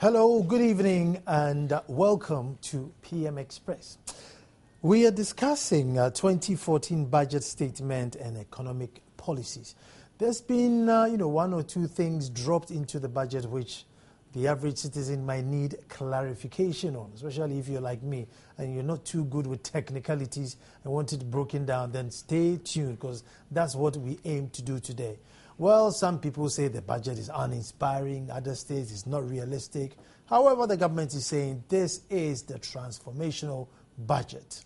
Hello, good evening, and welcome to PM Express. We are discussing 2014 budget statement and economic policies. There's been, one or two things dropped into the budget which the average citizen might need clarification on, especially if you're like me and you're not too good with technicalities and want it broken down. Then stay tuned, because that's what we aim to do today. Well, some people say the budget is uninspiring, others say it's not realistic. However, the government is saying this is the transformational budget.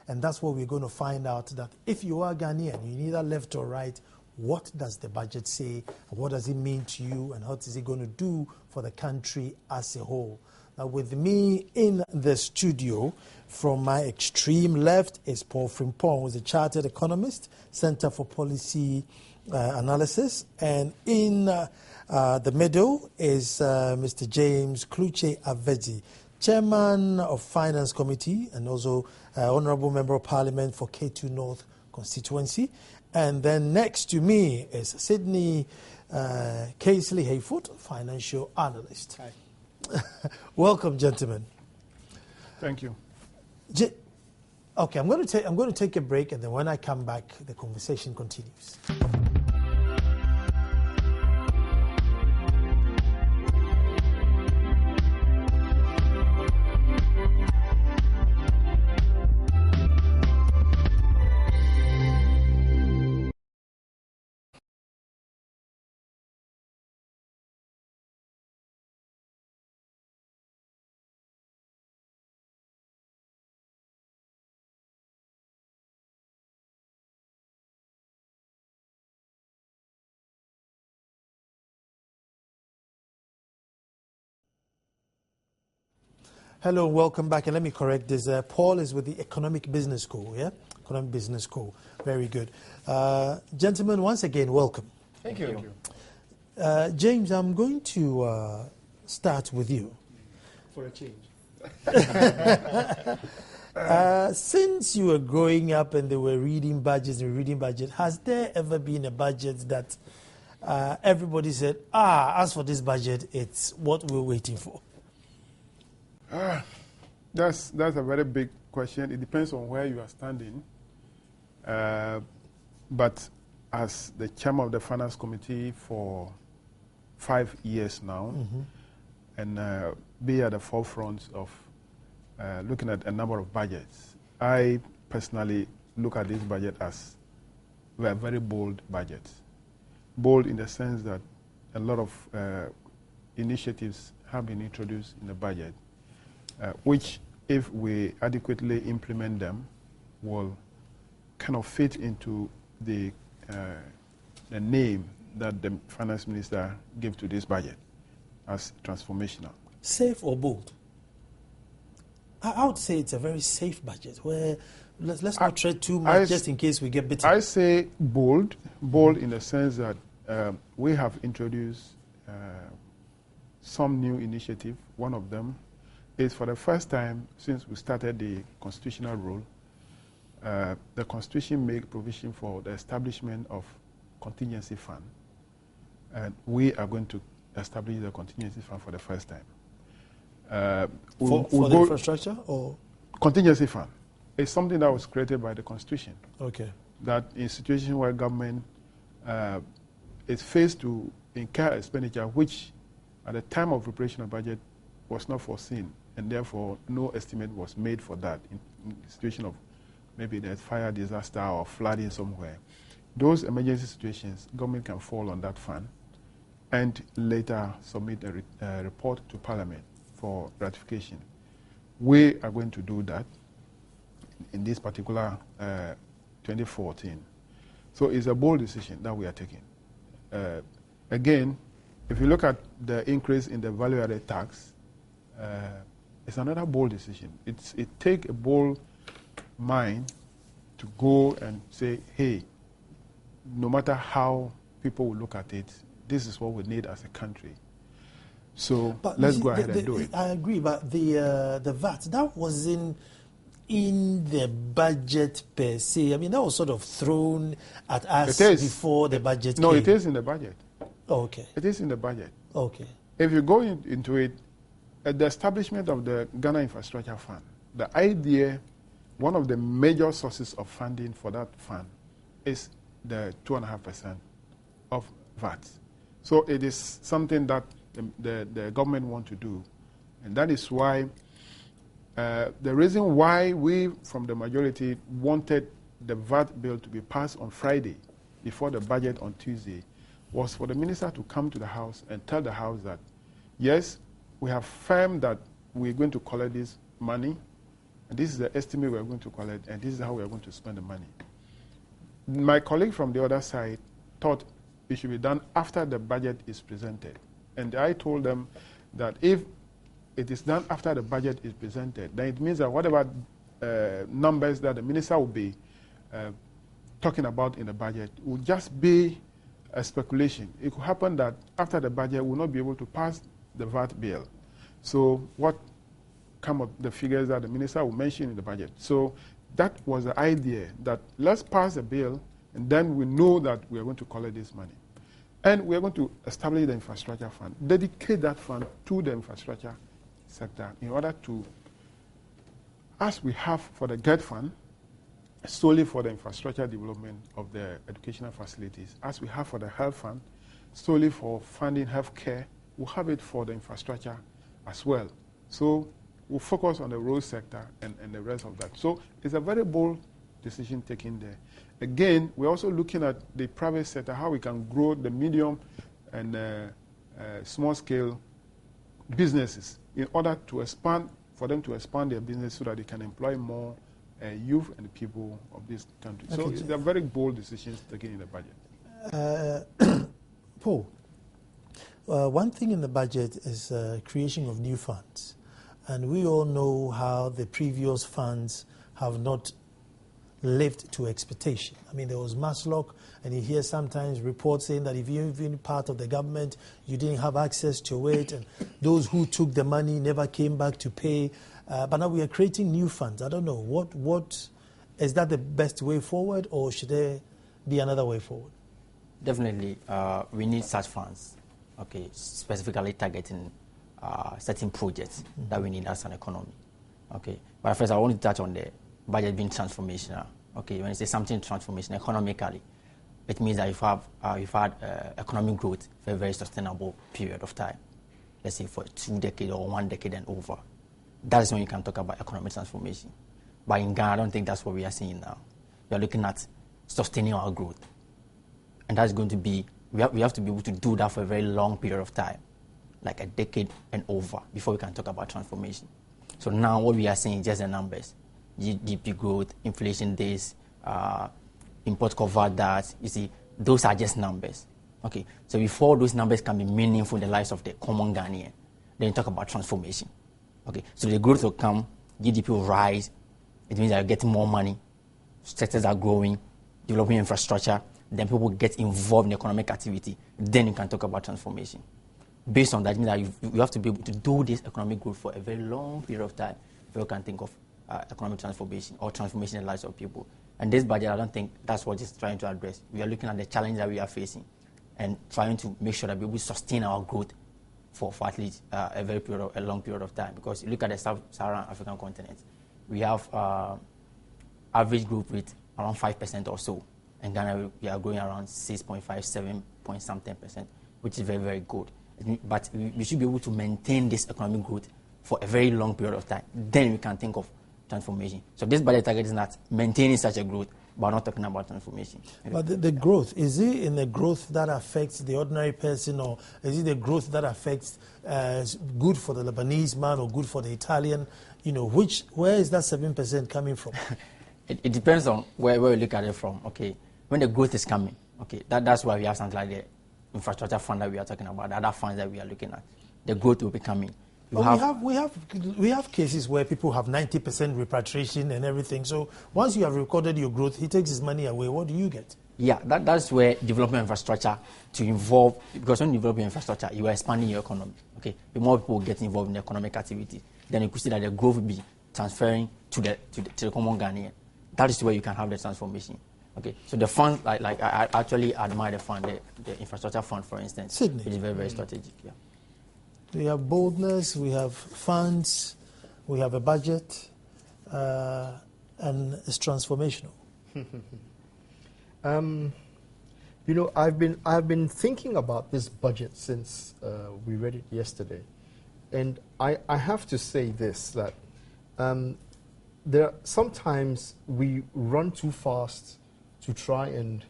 And that's what we're going to find out, that if you are Ghanaian, you neither left or right, what does the budget say, what does it mean to you, and what is it going to do for the country as a whole? Now, with me in the studio, from my extreme left, is Paul Frimpong, who is a chartered economist, Center for Policy Analysis, and in the middle is Mr. James Kluche Avedi, Chairman of Finance Committee and also Honourable Member of Parliament for K2 North constituency. And then next to me is Sydney Casely Hayfoot, Financial Analyst. Hi. Welcome, gentlemen. Thank you. Okay, I'm going to take a break, and then when I come back, the conversation continues. Hello, welcome back. And let me correct this. Paul is with the Economic Business School, yeah? Economic Business School. Very good. Gentlemen, once again, welcome. Thank you. James, I'm going to start with you. For a change. Since you were growing up and they were reading budgets, has there ever been a budget that everybody said, as for this budget, it's what we're waiting for? That's a very big question. It depends on where you are standing. But as the chairman of the Finance Committee for 5 years now, and be at the forefront of looking at a number of budgets, I personally look at this budget as a very bold budget. Bold in the sense that a lot of initiatives have been introduced in the budget, which, if we adequately implement them, will kind of fit into the name that the finance minister gave to this budget as transformational. Safe or bold? I would say it's a very safe budget, where let's not tread too much just in case we get bitten. I say bold in the sense that we have introduced some new initiative. One of them is, for the first time since we started the constitutional rule, the Constitution makes provision for the establishment of contingency fund. And we are going to establish the contingency fund for the first time. For the infrastructure, or? Contingency fund is something that was created by the Constitution. Okay. That in situations where government is faced to incur expenditure which at the time of preparation of budget was not foreseen, and therefore no estimate was made for that in the situation of maybe there's fire, disaster, or flooding somewhere. Those emergency situations, government can fall on that fund and later submit a report to Parliament for ratification. We are going to do that in this particular 2014. So it's a bold decision that we are taking. Again, if you look at the increase in the value-added tax, it's another bold decision. It takes a bold mind to go and say, hey, no matter how people will look at it, this is what we need as a country. So let's go ahead and do it. I agree, but the VAT, that wasn't in the budget per se. I mean, that was sort of thrown at us before the budget came. It is in the budget. Oh, okay. It is in the budget. Okay. If you go into it, at the establishment of the Ghana Infrastructure Fund, the idea, one of the major sources of funding for that fund is the 2.5% of VAT. So it is something that the government want to do. And that is why the reason why we from the majority wanted the VAT bill to be passed on Friday before the budget on Tuesday was for the minister to come to the House and tell the House that, yes, we have firmed that we're going to collect this money, and this is the estimate we're going to collect, and this is how we're going to spend the money. My colleague from the other side thought it should be done after the budget is presented. And I told them that if it is done after the budget is presented, then it means that whatever numbers that the minister will be talking about in the budget will just be a speculation. It could happen that after the budget, we will not be able to pass the VAT bill. So what come up the figures that the minister will mention in the budget. So that was the idea, that let's pass the bill, and then we know that we are going to collect this money. And we are going to establish the infrastructure fund, dedicate that fund to the infrastructure sector in order to, as we have for the GET fund, solely for the infrastructure development of the educational facilities, as we have for the health fund, solely for funding health care, we'll have it for the infrastructure as well. So we'll focus on the road sector and the rest of that. So it's a very bold decision taken there. Again, we're also looking at the private sector, how we can grow the medium and small-scale businesses in order to expand, for them to expand their business so that they can employ more youth and people of this country. Okay. So they're very bold decisions taken in the budget. Paul, one thing in the budget is creation of new funds. And we all know how the previous funds have not lived to expectation. I mean, there was Maslock, and you hear sometimes reports saying that if you've been part of the government, you didn't have access to it, and those who took the money never came back to pay. But now we are creating new funds. I don't know, what is that the best way forward, or should there be another way forward? Definitely, we need such funds, okay, specifically targeting certain projects that we need as an economy. Okay, but first I want to touch on the budget being transformational. Okay, when you say something transformational economically, it means that you've had economic growth for a very sustainable period of time. Let's say for 2 decades or 1 decade and over. That is when you can talk about economic transformation. But in Ghana, I don't think that's what we are seeing now. We are looking at sustaining our growth. And that's going to be, we have to be able to do that for a very long period of time, like a decade and over, before we can talk about transformation. So now what we are seeing is just the numbers. GDP growth, inflation days, import cover that, you see, those are just numbers. Okay, so before those numbers can be meaningful in the lives of the common Ghanaian, then you talk about transformation. Okay, so the growth will come, GDP will rise, it means that you're getting more money, sectors are growing, developing infrastructure, then people get involved in economic activity, then you can talk about transformation. Based on that, it means that you have to be able to do this economic growth for a very long period of time before you can think of economic transformation or transformation in the lives of people. And this budget, I don't think that's what it's trying to address. We are looking at the challenge that we are facing and trying to make sure that we will sustain our growth for at least a long period of time. Because you look at the Sub-Saharan African continent, we have average growth rate around 5% or so. In Ghana, we are growing around 6.5, 7 point something %, which is very, very good. But we should be able to maintain this economic growth for a very long period of time. Then we can think of transformation. So this budget target is not maintaining such a growth, but not talking about transformation. But the growth, is it in the growth that affects the ordinary person, or is it the growth that affects good for the Lebanese man or good for the Italian? You know, where is that 7% coming from? It depends on where we look at it from. Okay, when the growth is coming, okay, that's why we have something like the infrastructure fund that we are talking about, the other funds that we are looking at. The growth will be coming. We have cases where people have 90% repatriation and everything. So once you have recorded your growth, he takes his money away. What do you get? Yeah, that's where development infrastructure to involve, because when you develop your infrastructure, you are expanding your economy. Okay, the more people get involved in economic activity, then you could see that the growth will be transferring to the common Ghanaian. That is where you can have the transformation. Okay, so the fund, like I actually admire the fund, the infrastructure fund, for instance. Sydney. Which is very, very strategic. Yeah. We have boldness, we have funds, we have a budget, and it's transformational. You know, I've been thinking about this budget since we read it yesterday, and I have to say this, that sometimes we run too fast to try and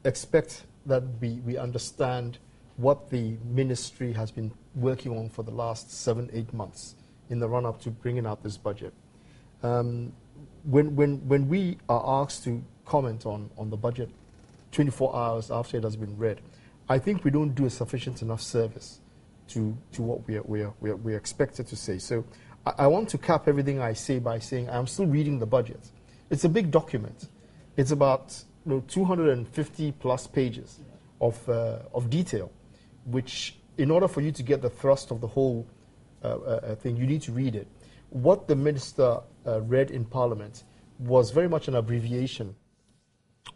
expect that we understand what the ministry has been working on for the last 7-8 months in the run-up to bringing out this budget. When we are asked to comment on the budget 24 hours after it has been read, I think we don't do a sufficient enough service to what we're expected to say. So I want to cap everything I say by saying I'm still reading the budget. It's a big document. It's about 250 plus pages of detail, which in order for you to get the thrust of the whole thing, you need to read it. What the minister read in Parliament was very much an abbreviation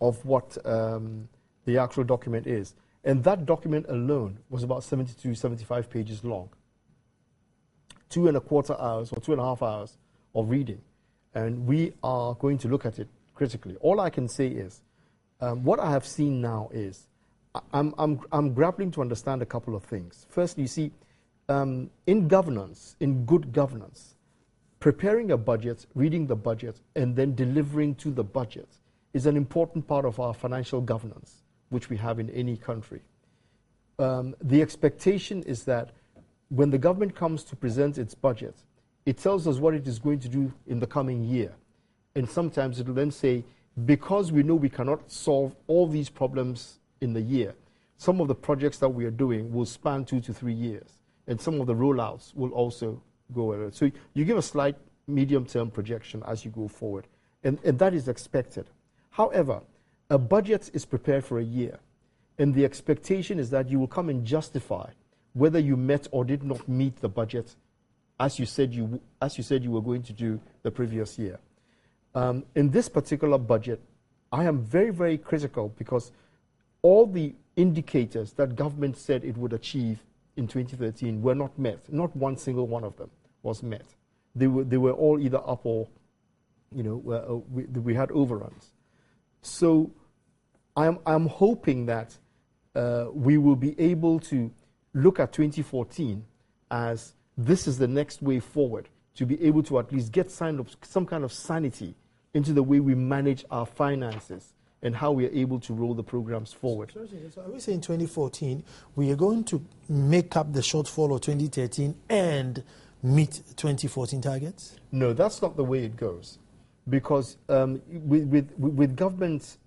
of what the actual document is. And that document alone was about 72, 75 pages long. 2.25 hours or 2.5 hours of reading. And we are going to look at it critically. All I can say is, what I have seen now is, I'm grappling to understand a couple of things. First, you see, in governance, in good governance, preparing a budget, reading the budget, and then delivering to the budget is an important part of our financial governance, which we have in any country. The expectation is that when the government comes to present its budget, it tells us what it is going to do in the coming year. And sometimes it will then say, because we know we cannot solve all these problems in the year, some of the projects that we are doing will span 2 to 3 years. And some of the rollouts will also go ahead. So you give a slight medium-term projection as you go forward. And that is expected. However, a budget is prepared for a year. And the expectation is that you will come and justify whether you met or did not meet the budget as you said you were going to do the previous year. In this particular budget, I am very, very critical because all the indicators that government said it would achieve in 2013 were not met. Not one single one of them was met. They were all either up or, we had overruns. So I'm hoping that we will be able to look at 2014 as this is the next way forward, to be able to at least get some kind of sanity into the way we manage our finances and how we are able to roll the programs forward. So are we saying 2014, we are going to make up the shortfall of 2013 and meet 2014 targets? No, that's not the way it goes. Because with government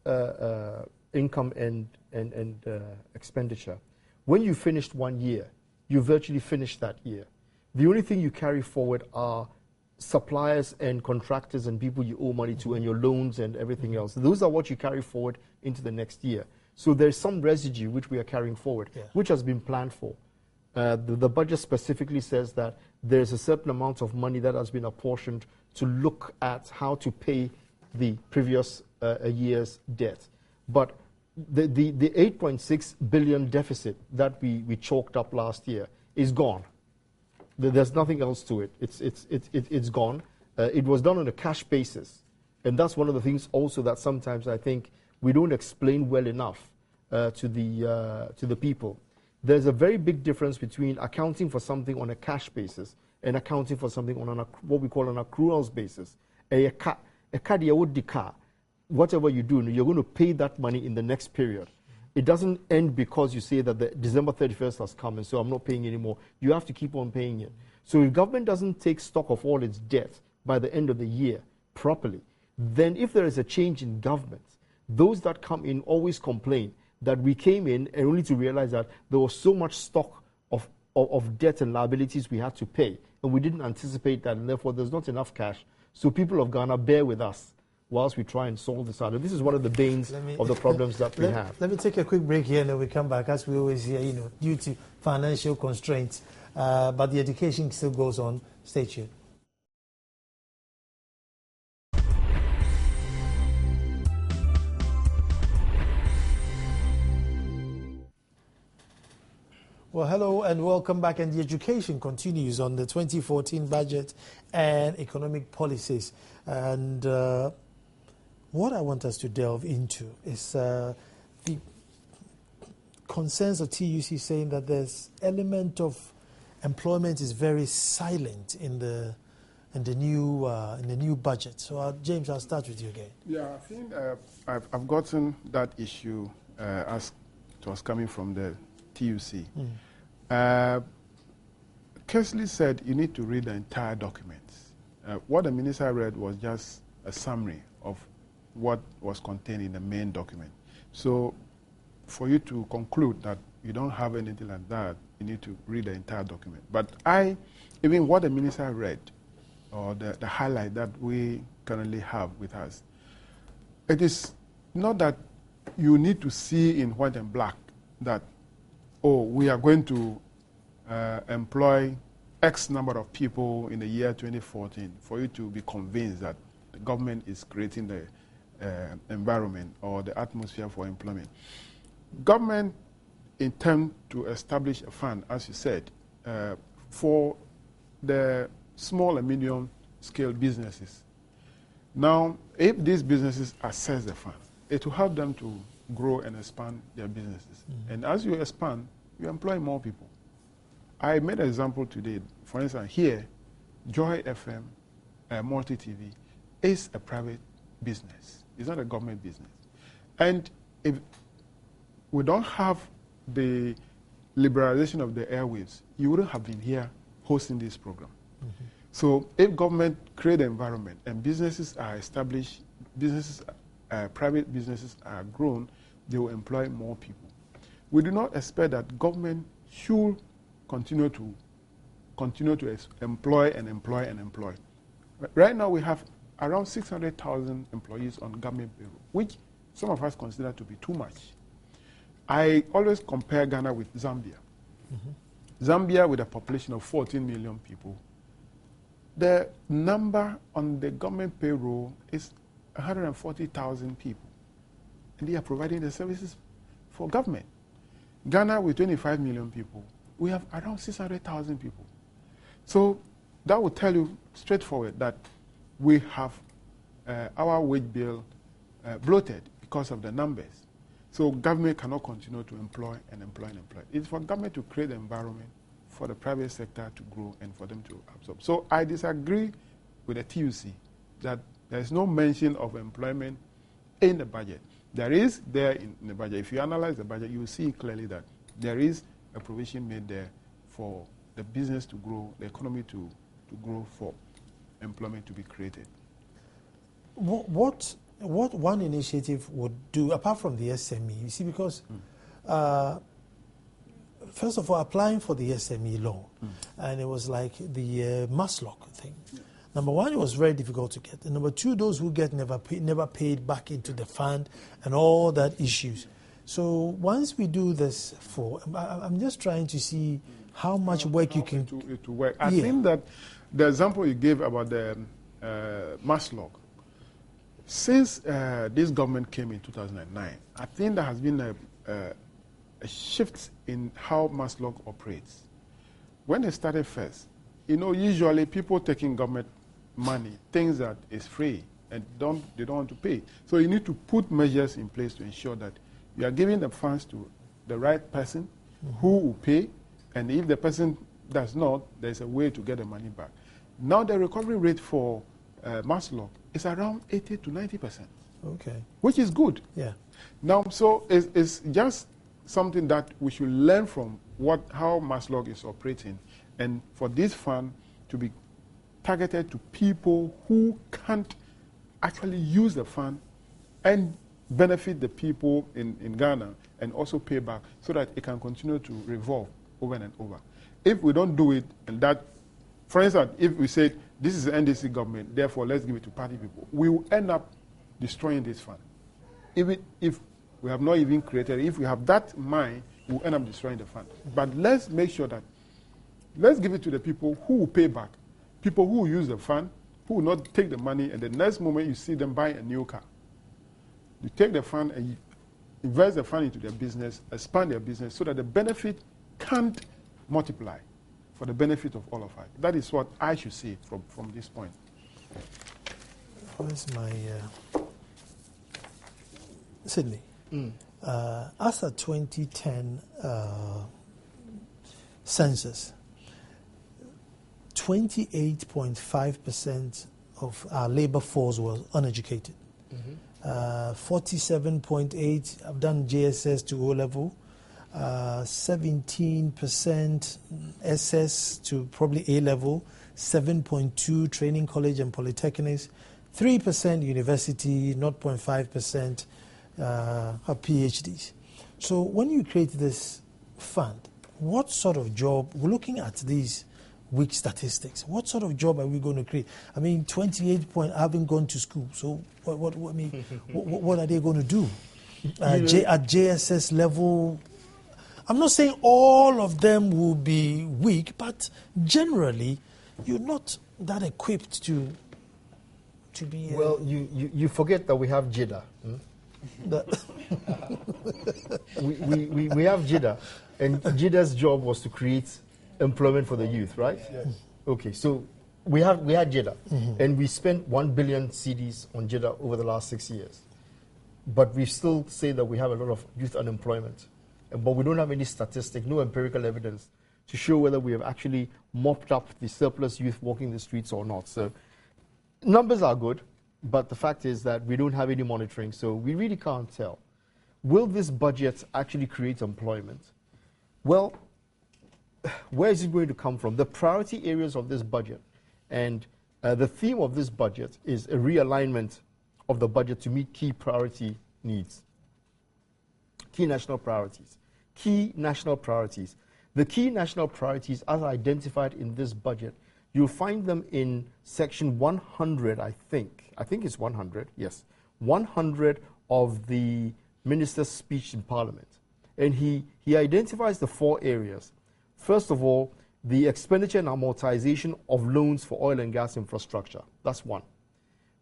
income and expenditure, when you finished 1 year, you virtually finished that year. The only thing you carry forward are suppliers and contractors and people you owe money to and your loans and everything else. Those are what you carry forward into the next year. So there's some residue which we are carrying forward, which has been planned for. The budget specifically says that there's a certain amount of money that has been apportioned to look at how to pay the previous year's debt. But the 8.6 billion deficit that we chalked up last year is gone. There's nothing else to it. It's gone. It was done on a cash basis. And that's one of the things also that sometimes I think we don't explain well enough to the people. There's a very big difference between accounting for something on a cash basis and accounting for something on what we call an accruals basis. Whatever you do, you're going to pay that money in the next period. It doesn't end because you say that the December 31st has come and so I'm not paying anymore. You have to keep on paying it. So if government doesn't take stock of all its debt by the end of the year properly, then if there is a change in government, those that come in always complain that we came in and only to realize that there was so much stock of debt and liabilities we had to pay, and we didn't anticipate that, and therefore there's not enough cash. So people of Ghana, bear with us whilst we try and solve this out. And this is one of the banes of the problems that we have. Let me take a quick break here and then we come back, as we always hear, due to financial constraints. But the education still goes on. Stay tuned. Well, hello and welcome back. And the education continues on the 2014 budget and economic policies. And what I want us to delve into is the concerns of TUC saying that there's element of employment is very silent in the new budget. So, James, I'll start with you again. Yeah, I think I've gotten that issue as it was coming from the TUC. Kesley said you need to read the entire document. What the minister read was just a summary of what was contained in the main document. So for you to conclude that you don't have anything like that, you need to read the entire document. But even what the minister read, or the highlight that we currently have with us, it is not that you need to see in white and black that, oh, we are going to employ X number of people in the year 2014 for you to be convinced that the government is creating the environment or the atmosphere for employment. Government intend to establish a fund, as you said, for the small and medium scale businesses. Now, if these businesses access the fund, it will help them to grow and expand their businesses. And as you expand, you employ more people. I made an example today. For instance, here, Joy FM, Multi TV, is a private business. It's not a government business. And if we don't have the liberalization of the airwaves, you wouldn't have been here hosting this program. So if government create an environment and businesses are established, private businesses are grown, they will employ more people. We do not expect that government should continue to employ and employ and employ. Right now we have around 600,000 employees on government payroll, which some of us consider to be too much. I always compare Ghana with Zambia. Zambia, with a population of 14 million people, the number on the government payroll is 140,000 people. And they are providing the services for government. Ghana, with 25 million people, we have around 600,000 people. So that will tell you straightforward that we have our wage bill bloated because of the numbers. So government cannot continue to employ and employ and employ. It's for government to create the environment for the private sector to grow and for them to absorb. So I disagree with the TUC that there is no mention of employment in the budget. There is there in the budget. If you analyze the budget, you will see clearly that there is a provision made there for the business to grow, the economy to grow, for employment to be created. What one initiative would do, apart from the SME, you see, because first of all, applying for the SME loan, and it was like the Maslock thing. Yeah. Number one, it was very difficult to get. And number two, those who get never paid back into the fund and all that issues. So once we do this I'm just trying to see how much work you can... to work. I think that the example you gave about the Maslock, since this government came in 2009, I think there has been a shift in how Maslock operates. When they started first, usually people taking government money, things that is free, and they don't want to pay. So you need to put measures in place to ensure that you are giving the funds to the right person who will pay, and if the person does not, there's a way to get the money back. Now the recovery rate for Maslock is around 80 to 90%. Okay. Which is good. Yeah. Now, so it's just something that we should learn from how Maslock is operating, and for this fund to be targeted to people who can't actually use the fund and benefit the people in Ghana and also pay back so that it can continue to revolve over and over. If we don't do it, and that, for instance, if we say this is the NDC government, therefore let's give it to party people, we will end up destroying this fund. Even if we have not even created it, if we have that mind, we'll end up destroying the fund. But let's make sure that, let's give it to the people who will pay back, people who will use the fund, who will not take the money, and the next moment you see them buying a new car. You take the fund and you invest the fund into their business, expand their business, so that the benefit can't multiply for the benefit of all of us. That is what I should say from this point. Where's my Sydney? As a 2010 census, 28.5% of our labor force was uneducated. 47.8 have done JSS to O level. 17% SS to probably A level. 7.2 training college and polytechnics. 3% university. 0.5% have PhDs. So when you create this fund, what sort of job, we're looking at these weak statistics, what sort of job are we going to create? I mean, 28 haven't gone to school, so what are they going to do? At JSS level, I'm not saying all of them will be weak, but generally, you're not that equipped to be... Well, you forget that we have JIDA. We have JIDA, and JIDA's job was to create employment for the youth, right? Yes. Okay, so we had JIDA, and we spent 1 billion cedis on JIDA over the last 6 years. But we still say that we have a lot of youth unemployment. But we don't have any statistic, no empirical evidence to show whether we have actually mopped up the surplus youth walking the streets or not. So numbers are good, but the fact is that we don't have any monitoring, so we really can't tell. Will this budget actually create employment? Well, where is it going to come from? The priority areas of this budget, and the theme of this budget is a realignment of the budget to meet key priority needs. Key national priorities. Key national priorities. The key national priorities as identified in this budget, you'll find them in section 100, I think it's 100, yes. 100 of the minister's speech in Parliament. And he identifies the 4 areas. First of all, the expenditure and amortization of loans for oil and gas infrastructure. That's 1.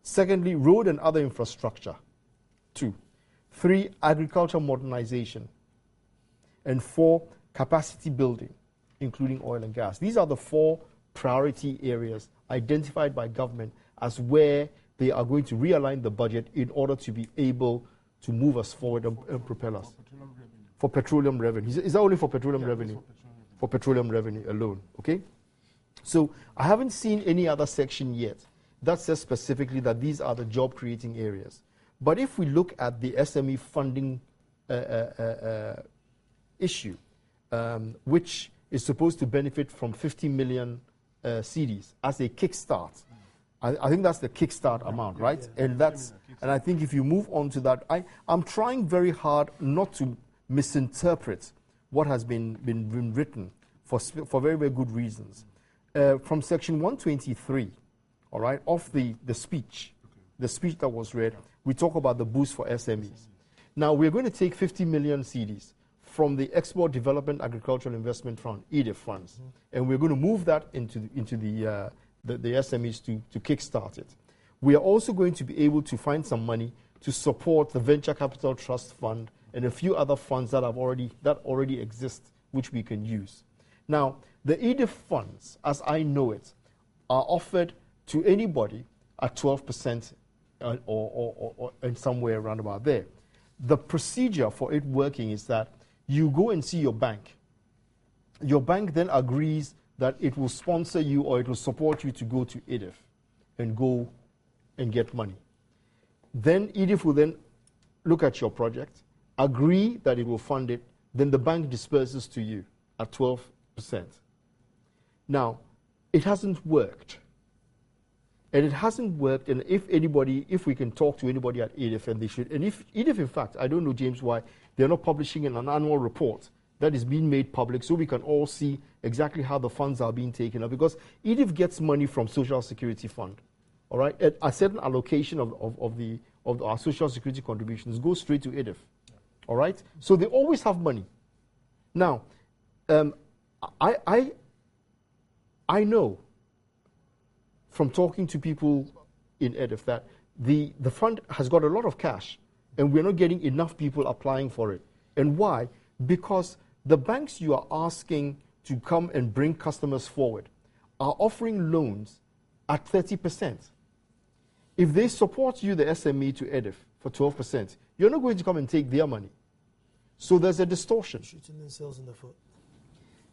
Secondly, road and other infrastructure. 2. 3, agriculture modernization. And 4, capacity building, including oil and gas. These are the 4 priority areas identified by government as where they are going to realign the budget in order to be able to move us forward and propel us. For petroleum revenue. Is that only for petroleum revenue? For petroleum revenue alone, okay? So I haven't seen any other section yet that says specifically that these are the job-creating areas. But if we look at the SME funding issue, which is supposed to benefit from 50 million cedis as a kickstart, I think that's the kickstart amount, right? Yeah. And I think if you move on to that, I'm trying very hard not to misinterpret what has been written for very, very good reasons. From section 123, all right, of the speech that was read, we talk about the boost for SMEs. Now, we're going to take 50 million cedis from the Export Development Agricultural Investment Fund, EDIF funds, and we're going to move that into the SMEs to kickstart it. We are also going to be able to find some money to support the Venture Capital Trust Fund and a few other funds that already exist, which we can use. Now, the EDIF funds, as I know it, are offered to anybody at 12% or in somewhere around about there. The procedure for it working is that you go and see your bank. Your bank then agrees that it will sponsor you or it will support you to go to EDIF and go and get money. Then EDIF will then look at your project, agree that it will fund it, then the bank disperses to you at 12%. Now, it hasn't worked. And it hasn't worked, and if we can talk to anybody at EDIF, and they should, and if EDIF, in fact, I don't know, James, why they're not publishing an annual report that is being made public so we can all see exactly how the funds are being taken up, because EDIF gets money from Social Security Fund, all right? A certain allocation of our Social Security contributions goes straight to EDIF, all right? So they always have money. Now, I know from talking to people in EDIF that the fund has got a lot of cash and we're not getting enough people applying for it. And why? Because the banks you are asking to come and bring customers forward are offering loans at 30%. If they support you, the SME, to EDIF for 12%, you're not going to come and take their money. So there's a distortion. Shooting themselves in the foot.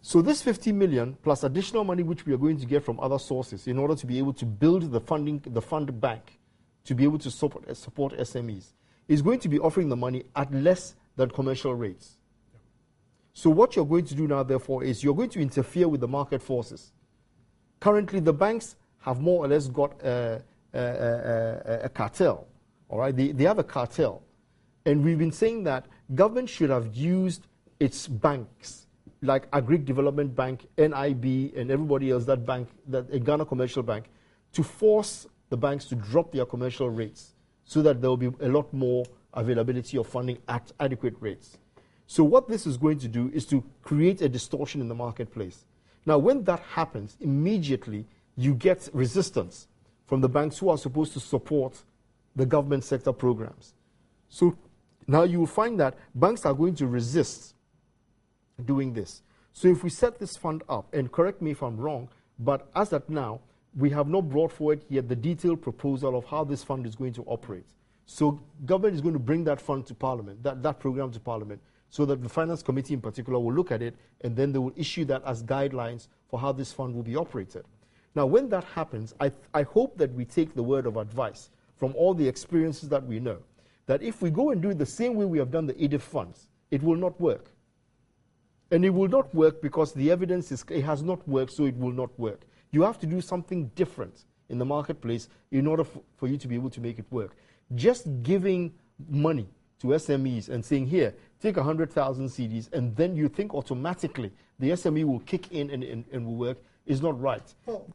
So this 50 million plus additional money which we are going to get from other sources in order to be able to build the fund bank to be able to support SMEs is going to be offering the money at less than commercial rates. So what you're going to do now, therefore, is you're going to interfere with the market forces. Currently, the banks have more or less got a cartel. All right, they have a cartel. And we've been saying that government should have used its banks, like Agric Development Bank, NIB, and everybody else, that bank, that a Ghana commercial bank, to force the banks to drop their commercial rates so that there will be a lot more availability of funding at adequate rates. So what this is going to do is to create a distortion in the marketplace. Now, when that happens, immediately you get resistance from the banks who are supposed to support the government sector programs. So now you will find that banks are going to resist doing this. So if we set this fund up, and correct me if I'm wrong, but as at now, we have not brought forward yet the detailed proposal of how this fund is going to operate. So government is going to bring that fund to Parliament, that program to Parliament, so that the Finance Committee in particular will look at it, and then they will issue that as guidelines for how this fund will be operated. Now, when that happens, I hope that we take the word of advice from all the experiences that we know, that if we go and do it the same way we have done the EDIF funds, it will not work. And it will not work because the evidence is it has not worked, so it will not work. You have to do something different in the marketplace in order for you to be able to make it work. Just giving money to SMEs and saying, here, take 100,000 CDs, and then you think automatically the SME will kick in and will work is not right. Well,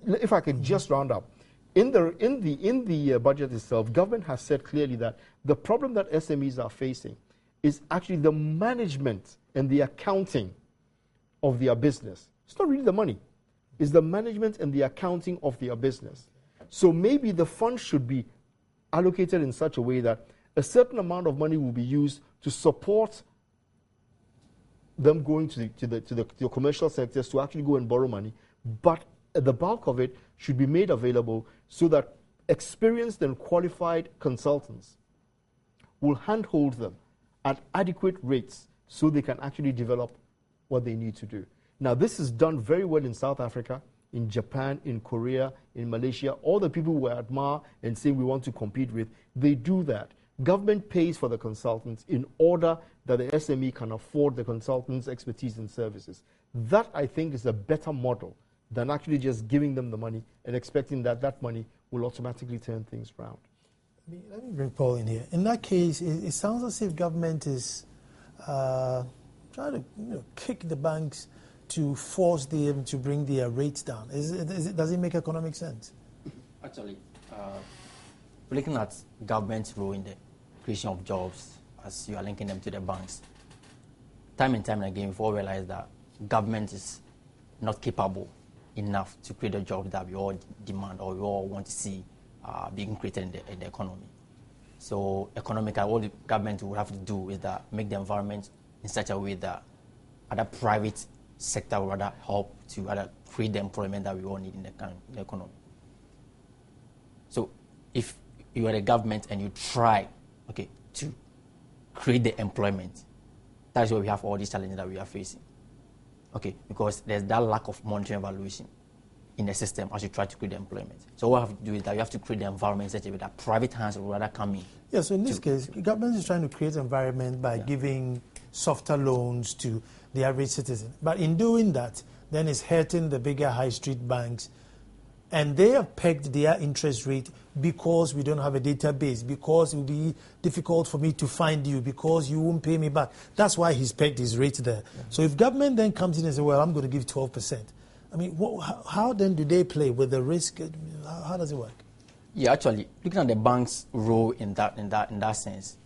if I can just round up. In the budget itself, government has said clearly that the problem that SMEs are facing is actually the management and the accounting of their business. It's not really the money. It's the management and the accounting of their business. So maybe the fund should be allocated in such a way that a certain amount of money will be used to support them going to the commercial sectors to actually go and borrow money, but the bulk of it should be made available so that experienced and qualified consultants will handhold them at adequate rates so they can actually develop what they need to do. Now, this is done very well in South Africa, in Japan, in Korea, in Malaysia. All the people we admire and say we want to compete with, they do that. Government pays for the consultants in order that the SME can afford the consultants' expertise and services. That, I think, is a better model than actually just giving them the money and expecting that that money will automatically turn things around. Let me bring Paul in here. In that case, it sounds as if government is trying to kick the banks to force them to bring their rates down. Does it make economic sense? Actually, looking at government's role in the creation of jobs as you are linking them to the banks, time and time again, we've all realized that government is not capable enough to create the jobs that we all demand or we all want to see being created in the economy. So economically, what the government will have to do is that make the environment in such a way that other private sector will rather help to rather create the employment that we all need in the economy. So if you are the government and you try, to create the employment, that is where we have all these challenges that we are facing. Because there's that lack of monitoring evaluation in the system as you try to create the employment. So what you have to do is that you have to create the environment in such a way that private hands will rather come in. Yeah, so in this case, government is trying to create an environment by giving softer loans to the average citizen. But in doing that, then it's hurting the bigger high street banks. And they have pegged their interest rate because we don't have a database, because it will be difficult for me to find you, because you won't pay me back. That's why he's pegged his rate there. Yeah. So if government then comes in and says, well, I'm going to give 12%, I mean, how then do they play with the risk? How does it work? Yeah, actually, looking at the bank's role in that sense,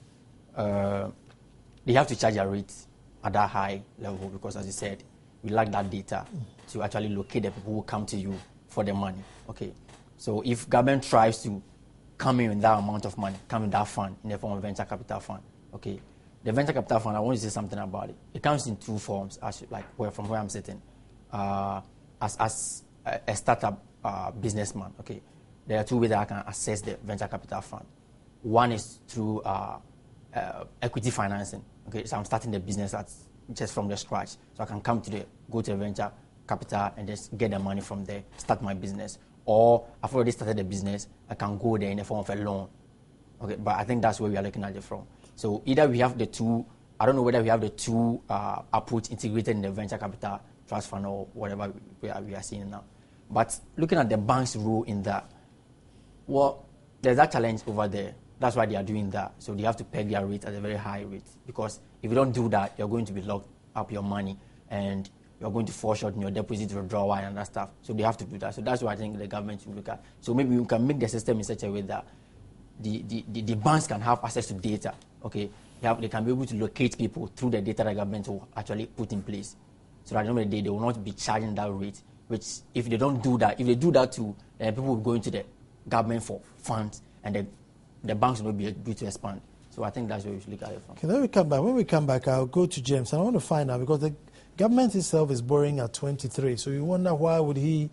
they have to charge a rate at that high level because, as you said, we lack that data to actually locate the people who come to you for the money. So if government tries to come in with that amount of money, come in that fund in the form of venture capital fund, the venture capital fund, I want to say something about it. It comes in two forms, from where I'm sitting. As a startup businessman, okay, there are two ways that I can access the venture capital fund. One is through equity financing. Okay, so I'm starting the business just from the scratch, so I can go to the venture capital and just get the money from there, start my business. Or I've already started the business, I can go there in the form of a loan. Okay, but I think that's where we are looking at it from. So either we have the two, I don't know whether we have the two approach integrated in the venture capital trust fund or whatever we are seeing now. But looking at the bank's role in that, well, there's that challenge over there. That's why they are doing that. So they have to peg their rate at a very high rate, because if you don't do that, you're going to be locked up your money and you're going to fall short in your deposit withdrawal and that stuff. So they have to do that. So that's what I think the government should look at. So maybe we can make the system in such a way that the banks can have access to data. Okay, they can be able to locate people through the data the government will actually put in place. So that at the end of the day, they will not be charging that rate. Which, if they don't do that, if they do that too, then people will go into the government for funds, and the banks will not be able to expand. So I think that's where we should look at it from. Okay, then we come back. When we come back, I'll go to James. And I want to find out, because the government itself is borrowing at 23. So you wonder why would he,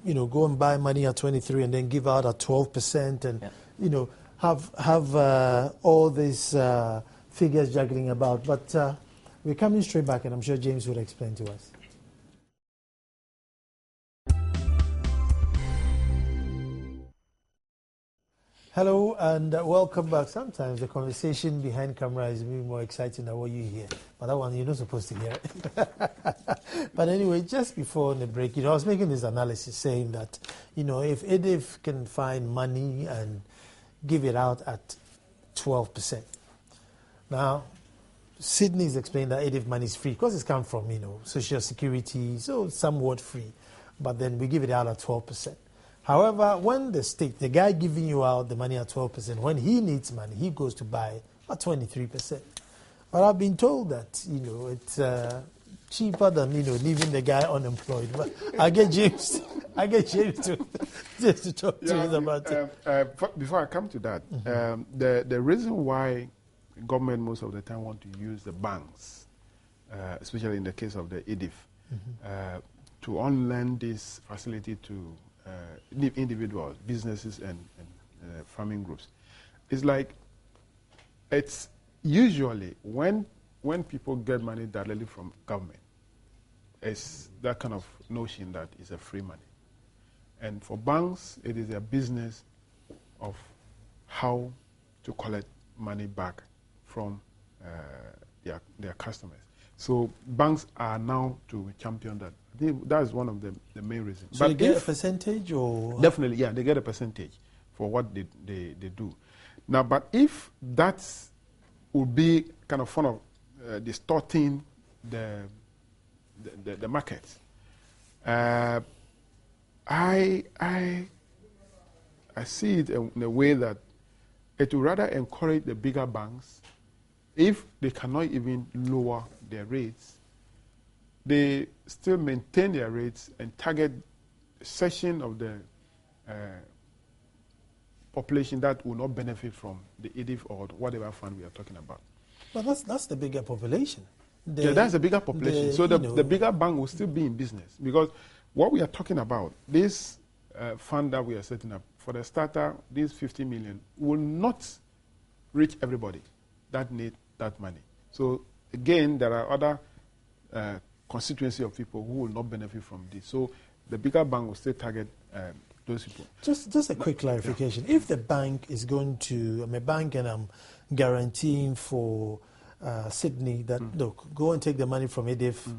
go and buy money at 23 and then give out at 12% and, have all these figures juggling about. But we're coming straight back, and I'm sure James will explain to us. Hello and welcome back. Sometimes the conversation behind camera is maybe more exciting than what you hear. But that one, you're not supposed to hear it. But anyway, just before the break, I was making this analysis saying that, if EDIF can find money and give it out at 12%. Now, Sydney's explained that EDIF money is free because it's come from, Social Security, so somewhat free. But then we give it out at 12%. However, when the guy giving you out the money at 12%, when he needs money, he goes to buy at 23%. But I've been told that, it's cheaper than, leaving the guy unemployed. But I get James to talk to us about it. Before I come to that, the reason why government most of the time want to use the banks, especially in the case of the EDIF, to unlend this facility to individuals, businesses, and farming groups. It's like, it's usually when people get money directly from government, it's that kind of notion that it's a free money. And for banks, it is a business of how to collect money back from their customers. So banks are now to champion that. That's one of the main reasons. So but they get a percentage, or? Definitely, yeah, they get a percentage for what they do. Now, but if that would be kind of fun of distorting the market, I see it in a way that it will rather encourage the bigger banks. If they cannot even lower their rates, they still maintain their rates and target a section of the population that will not benefit from the EDIF or whatever fund we are talking about. But that's the bigger population. That's the bigger population. So the bigger bank will still be in business, because what we are talking about, this fund that we are setting up, for the starter, this 50 million will not reach everybody that need that money. So again, there are other constituency of people who will not benefit from this. So the bigger bank will still target those people. Just a quick clarification. Yeah. If the bank is going to, I'm a bank and I'm guaranteeing for Sydney that, look, go and take the money from EDIF,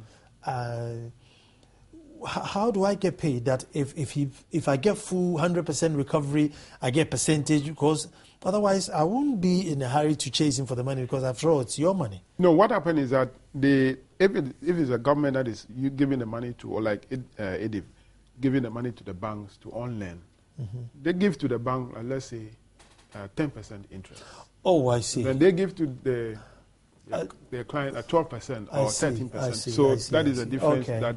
how do I get paid? That if I get full 100% recovery, I get percentage, because otherwise I won't be in a hurry to chase him for the money, because after all, it's your money. No, what happens is that if it's a government that is giving the money to, or like EDIF, giving the money to the banks to on-lend, they give to the bank, let's say, 10% interest. Oh, I see. Then they give to their client at 12% or 13%. So that is a difference that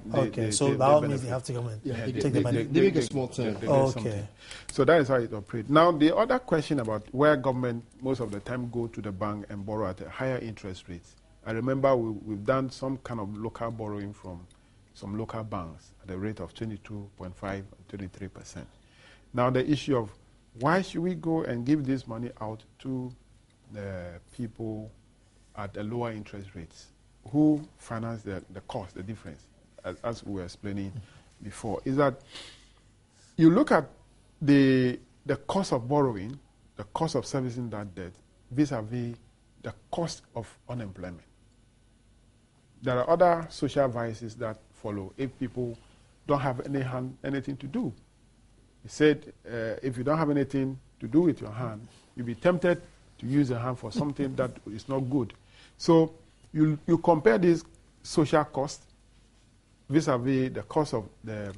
so that means they have to come and take the money. They make a small turn. Okay. So that is how it operates. Now, the other question about where government most of the time go to the bank and borrow at a higher interest rates. I remember we've done some kind of local borrowing from some local banks at a rate of 22.5 and 23%. Now, the issue of why should we go and give this money out to the people at a lower interest rates? Who finance the cost, the difference, as we were explaining before, is that you look at the cost of borrowing, the cost of servicing that debt, vis-a-vis the cost of unemployment. There are other social vices that follow if people don't have anything to do. He said, if you don't have anything to do with your hand, you'll be tempted to use your hand for something that is not good. So you compare this social cost vis-a-vis the cost of the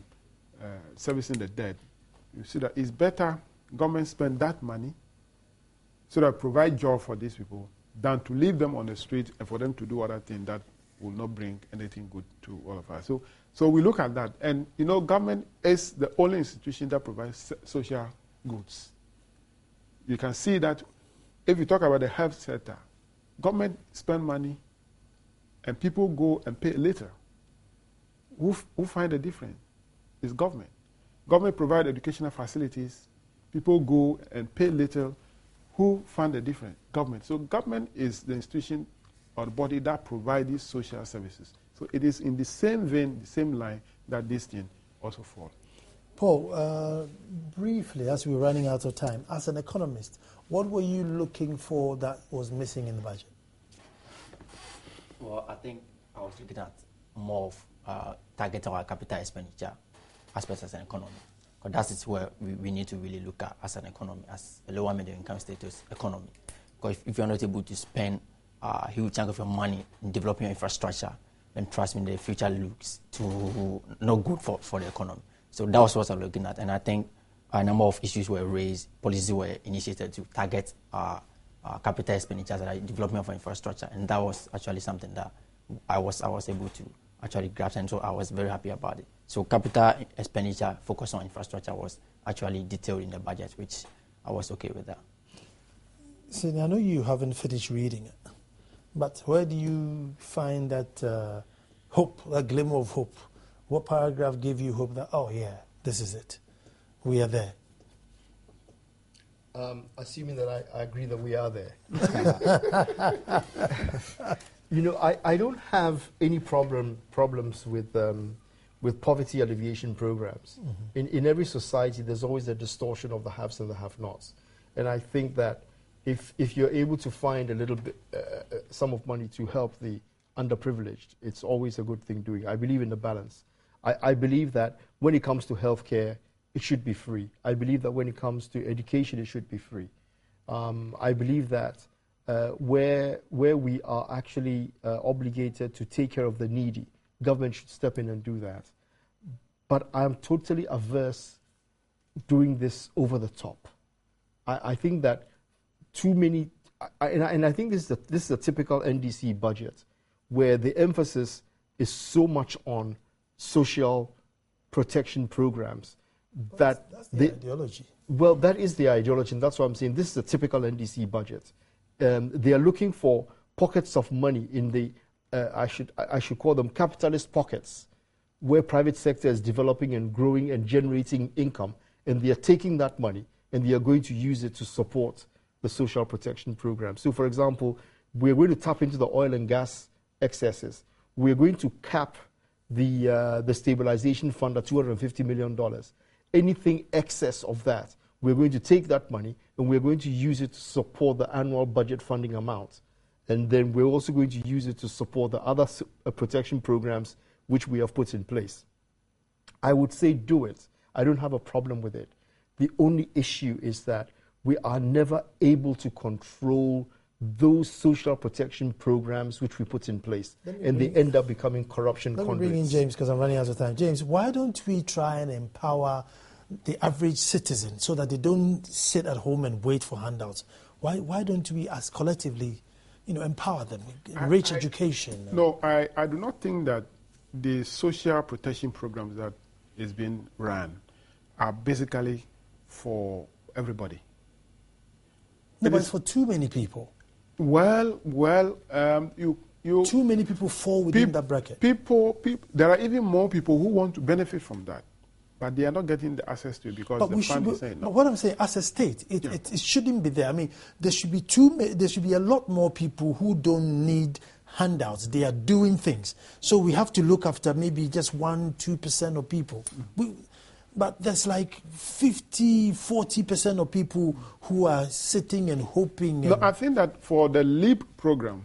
servicing the debt. You see that it's better government spend that money so that provide job for these people than to leave them on the street and for them to do other things that will not bring anything good to all of us. So we look at that. And, government is the only institution that provides social goods. You can see that if you talk about the health sector, government spend money and people go and pay later. Who find the difference? It's government. Government provide educational facilities. People go and pay little. Who find the difference? Government. So government is the institution or the body that provides these social services. So it is in the same vein, the same line that this thing also falls. Paul, briefly, as we're running out of time, as an economist, what were you looking for that was missing in the budget? Well, I think I was looking at more of target our capital expenditure aspects as an economy. Because that is where we need to really look at as an economy, as a lower middle income status economy. Because if you're not able to spend a huge chunk of your money in developing your infrastructure, then trust me, the future looks not good for the economy. So that was what I was looking at. And I think a number of issues were raised, policies were initiated to target capital expenditures and development of infrastructure. And that was actually something that I was able to actually grasp, and so I was very happy about it. So capital expenditure focus on infrastructure was actually detailed in the budget, which I was okay with that. See, I know you haven't finished reading it, but where do you find that hope, that glimmer of hope? What paragraph gave you hope that, oh yeah, this is it, we are there? Assuming that I agree that we are there. I don't have any problems with poverty alleviation programs. Mm-hmm. In every society, there's always a distortion of the haves and the have-nots. And I think that if you're able to find a little bit, sum of money to help the underprivileged, it's always a good thing doing. I believe in the balance. I believe that when it comes to healthcare, it should be free. I believe that when it comes to education, it should be free. I believe that where we are actually obligated to take care of the needy, government should step in and do that. But I'm totally averse doing this over the top. I think that too many, and I think this is a typical NDC budget, where the emphasis is so much on social protection programs that that's the ideology. Well, that is the ideology, and that's what I'm saying. This is a typical NDC budget. They are looking for pockets of money in the, I should call them capitalist pockets, where private sector is developing and growing and generating income, and they are taking that money and they are going to use it to support the social protection program. So, for example, we're going to tap into the oil and gas excesses. We're going to cap the stabilization fund at $250 million. Anything excess of that, we're going to take that money and we're going to use it to support the annual budget funding amount. And then we're also going to use it to support the other protection programs which we have put in place. I would say do it. I don't have a problem with it. The only issue is that we are never able to control those social protection programs which we put in place, and they end up becoming corruption conduits. Let me bring in James, because I'm running out of time. James, why don't we try and empower the average citizen so that they don't sit at home and wait for handouts? Why don't we, as collectively, empower them, enrich education? No, I do not think that the social protection programs that is being run are basically for everybody. No, but it's for too many people. Well, you too many people fall within that bracket. There are even more people who want to benefit from that, but they are not getting the access to it because the fund is saying no. But what I'm saying, as a state, it shouldn't be there. I mean, there should be a lot more people who don't need handouts. They are doing things. So we have to look after maybe just 1-2% of people. But there's like 50-40% of people who are sitting and hoping. No, I think that for the LEAP program,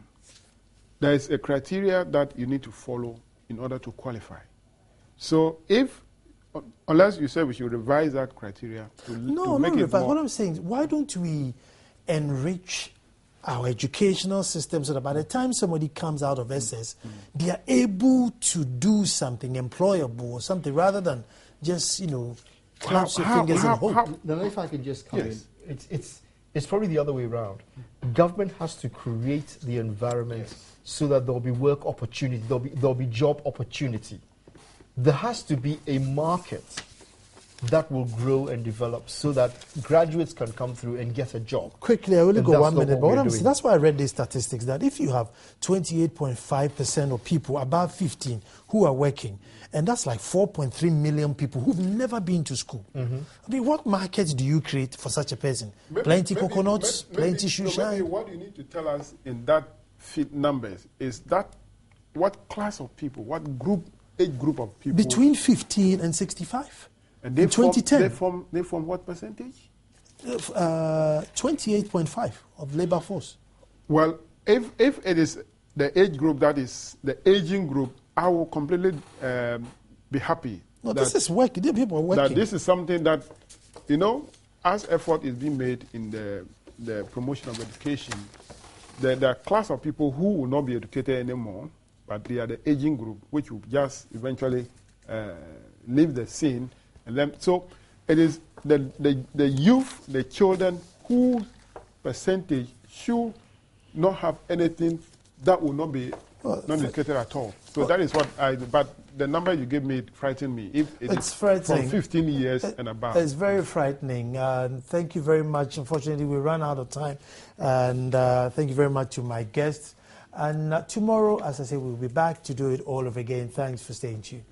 there is a criteria that you need to follow in order to qualify. So unless you say we should revise that criteria to make it more. What I'm saying is, why don't we enrich our educational system so that by the time somebody comes out of SS, they are able to do something employable or something rather than just, clasp your fingers and hope. Now, if I could just come in, it's probably the other way around. Government has to create the environment so that there'll be work opportunity, there'll be job opportunity. There has to be a market that will grow and develop so that graduates can come through and get a job. Quickly, I only got 1 minute, but that's why I read these statistics, that if you have 28.5% of people above 15 who are working, and that's like 4.3 million people who've never been to school. I mean, what markets do you create for such a person? Plenty coconuts, plenty shoe shine? Maybe what you need to tell us in that numbers is that what class of people, what age group of people? Between 15 and 65. And in 2010. They form what percentage? 28.5 of labor force. Well, if it is the age group that is the aging group, I will completely be happy. No, this is working. People are working. That this is something that, as effort is being made in the promotion of education, the class of people who will not be educated anymore, but they are the aging group, which will just eventually leave the scene. And then, so it is the youth, the children, whose percentage should not have anything that will not be non-educated at all. So that is what but the number you gave me frightened me. If it's from 15 years and above. It's very frightening. Thank you very much. Unfortunately, we ran out of time. And thank you very much to my guests. And tomorrow, as I say, we'll be back to do it all over again. Thanks for staying tuned.